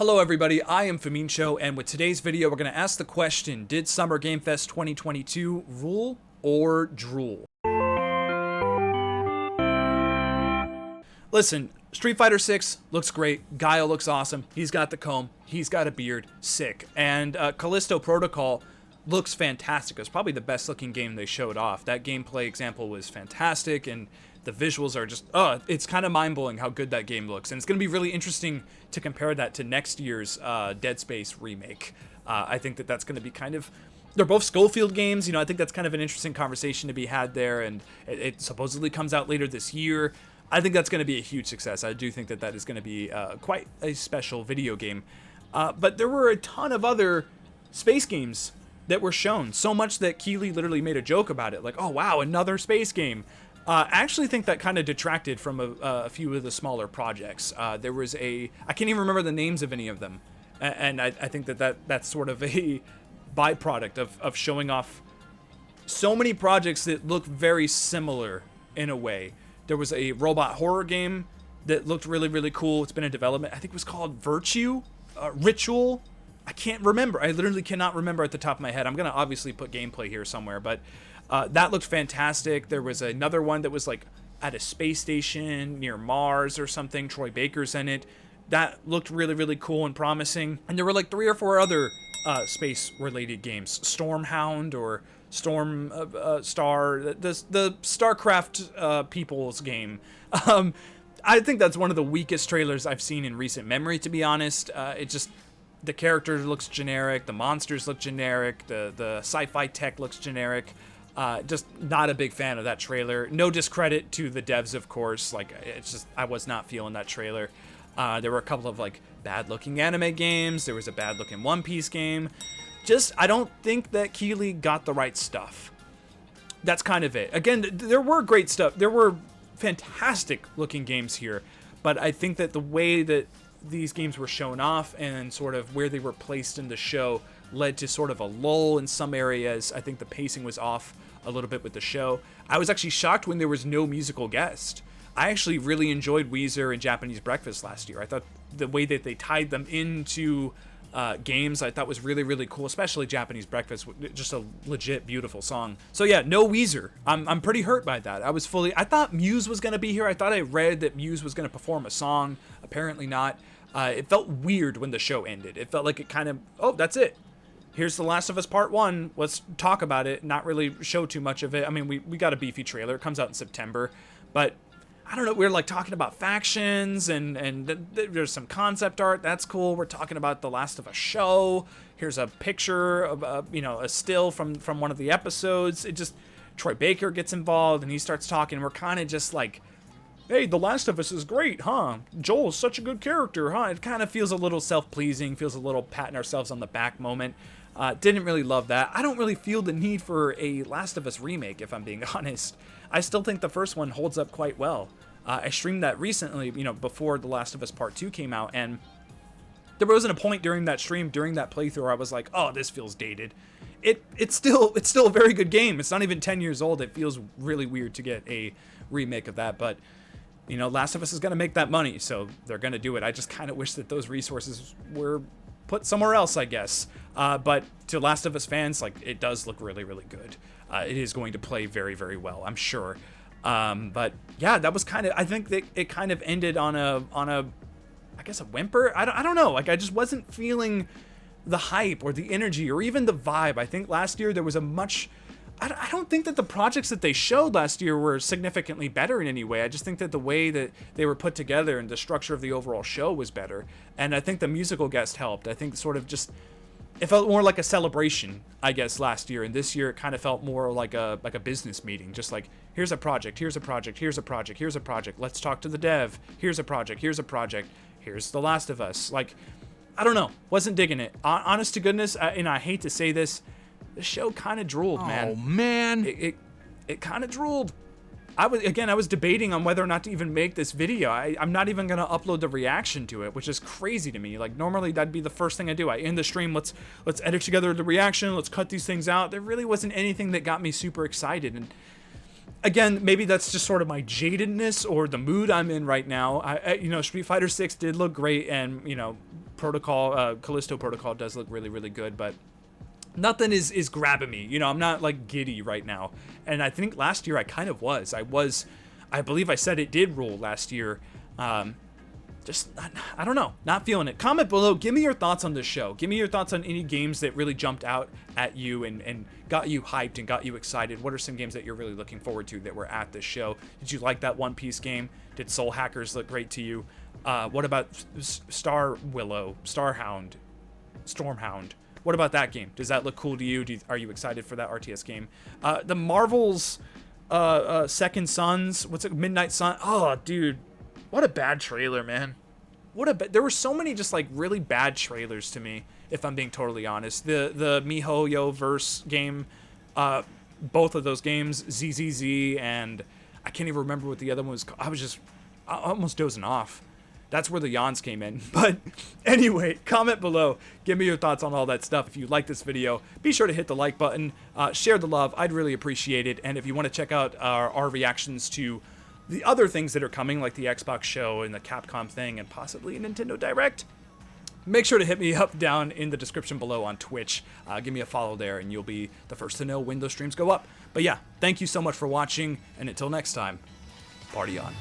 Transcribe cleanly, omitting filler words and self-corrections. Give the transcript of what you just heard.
Hello everybody, I am Famincho, and with today's video we're going to ask the question, did Summer Game Fest 2022 rule or drool? Listen, Street Fighter 6 looks great, Guile looks awesome, he's got the comb, he's got a beard, sick, and Callisto Protocol looks fantastic. It's probably the best looking game they showed off. That gameplay example was fantastic, and the visuals are just, it's kind of mind-blowing how good that game looks. And it's going to be really interesting to compare that to next year's Dead Space remake. I think that that's going to be kind of, they're both Schofield games, you know, I think that's kind of an interesting conversation to be had there, and it supposedly comes out later this year. I think that's going to be a huge success. I do think that that is going to be quite a special video game. But there were a ton of other space games that were shown, so much that Keighley literally made a joke about it, like, oh wow, another space game. I actually think that kind of detracted from a few of the smaller projects. There was I can't even remember the names of any of them, and I think that's sort of a byproduct of showing off so many projects that look very similar in a way. There was a robot horror game that looked really, really cool. It's been in development. I think it was called Virtue, Ritual. I can't remember. I literally cannot remember at the top of my head. I'm going to obviously put gameplay here somewhere, but that looked fantastic. There was another one that was like at a space station near Mars or something. Troy Baker's in it. That looked really, really cool and promising. And there were like 3 or 4 other space-related games. Stormhound or Storm Star, the StarCraft people's game. I think that's one of the weakest trailers I've seen in recent memory, to be honest. The character looks generic, the monsters look generic, the sci-fi tech looks generic. Just not a big fan of that trailer. No discredit to the devs, of course. Like, it's just, I was not feeling that trailer. There were a couple of like bad-looking anime games. There was a bad-looking One Piece game. I don't think that Keighley got the right stuff. That's kind of it. Again, there were great stuff. There were fantastic-looking games here, but I think that the way that these games were shown off and sort of where they were placed in the show led to sort of a lull in some areas. I think the pacing was off a little bit with the show. I was actually shocked when there was no musical guest. I actually really enjoyed Weezer and Japanese Breakfast last year. I thought the way that they tied them into games I thought was really, really cool, especially Japanese Breakfast, just a legit beautiful song. So yeah, no Weezer. I'm pretty hurt by that. I thought Muse was going to be here. I thought I read that Muse was going to perform a song. Apparently not. It felt weird when the show ended. It felt like it kind of, oh, that's it. Here's The Last of Us Part 1. Let's talk about it, not really show too much of it. I mean, we got a beefy trailer. It comes out in September, but I don't know, we're like talking about factions and there's some concept art. That's cool. We're talking about The Last of Us show. Here's a picture of, a still from one of the episodes. Troy Baker gets involved and he starts talking. We're kind of just like, hey, The Last of Us is great, huh? Joel's such a good character, huh? It kind of feels a little self-pleasing, feels a little patting ourselves on the back moment. Didn't really love that. I don't really feel the need for a Last of Us remake, if I'm being honest. I still think the first one holds up quite well. I streamed that recently, before The Last of Us Part 2 came out, and there wasn't a point during that stream, during that playthrough, where I was like, oh, this feels dated. It's still a very good game. It's not even 10 years old. It feels really weird to get a remake of that, but Last of Us is going to make that money, so they're going to do it. I just kind of wish that those resources were put somewhere else, I guess. But to Last of Us fans, like, it does look really, really good. It is going to play very, very well, I'm sure. But yeah, that was I think that it kind of ended on a, I guess, a whimper. I don't know. Like, I just wasn't feeling the hype or the energy or even the vibe. I think last year there was I don't think that the projects that they showed last year were significantly better in any way. I just think that the way that they were put together and the structure of the overall show was better. And I think the musical guest helped. I think it felt more like a celebration, I guess, last year. And this year it kind of felt more like a business meeting. Just like, here's a project, here's a project, here's a project, here's a project. Let's talk to the dev. Here's a project, here's a project. Here's The Last of Us. Like, I don't know. Wasn't digging it. Honest to goodness, and I hate to say this, the show kind of drooled, man. Oh, man. It kind of drooled. I was debating on whether or not to even make this video. I'm not even going to upload the reaction to it, which is crazy to me. Like, normally that'd be the first thing I do. I end the stream, let's edit together the reaction, let's cut these things out. There really wasn't anything that got me super excited. And again, maybe that's just sort of my jadedness or the mood I'm in right now. You know, Street Fighter 6 did look great, and you know, Callisto Protocol does look really, really good, but nothing is grabbing me. You know, I'm not like giddy right now. And I think last year I kind of was. I believe I said it did rule last year. Just, I don't know, not feeling it. Comment below, give me your thoughts on this show. Give me your thoughts on any games that really jumped out at you and got you hyped and got you excited. What are some games that you're really looking forward to that were at this show? Did you like that One Piece game? Did Soul Hackers look great to you? What about Stormhound? What about that game? Does that look cool to you? Are you excited for that RTS game? The Marvel's Second Sons, what's it, Midnight Sun? Oh, dude. What a bad trailer, man. There were so many just like really bad trailers to me, if I'm being totally honest. The MiHoYo verse game, both of those games, ZZZ, and I can't even remember what the other one was called. I almost dozing off. That's where the yawns came in. But anyway, comment below. Give me your thoughts on all that stuff. If you like this video, be sure to hit the like button. Share the love. I'd really appreciate it. And if you want to check out our reactions to the other things that are coming, like the Xbox show and the Capcom thing and possibly a Nintendo Direct, make sure to hit me up down in the description below on Twitch. Give me a follow there and you'll be the first to know when those streams go up. But yeah, thank you so much for watching, and until next time, party on.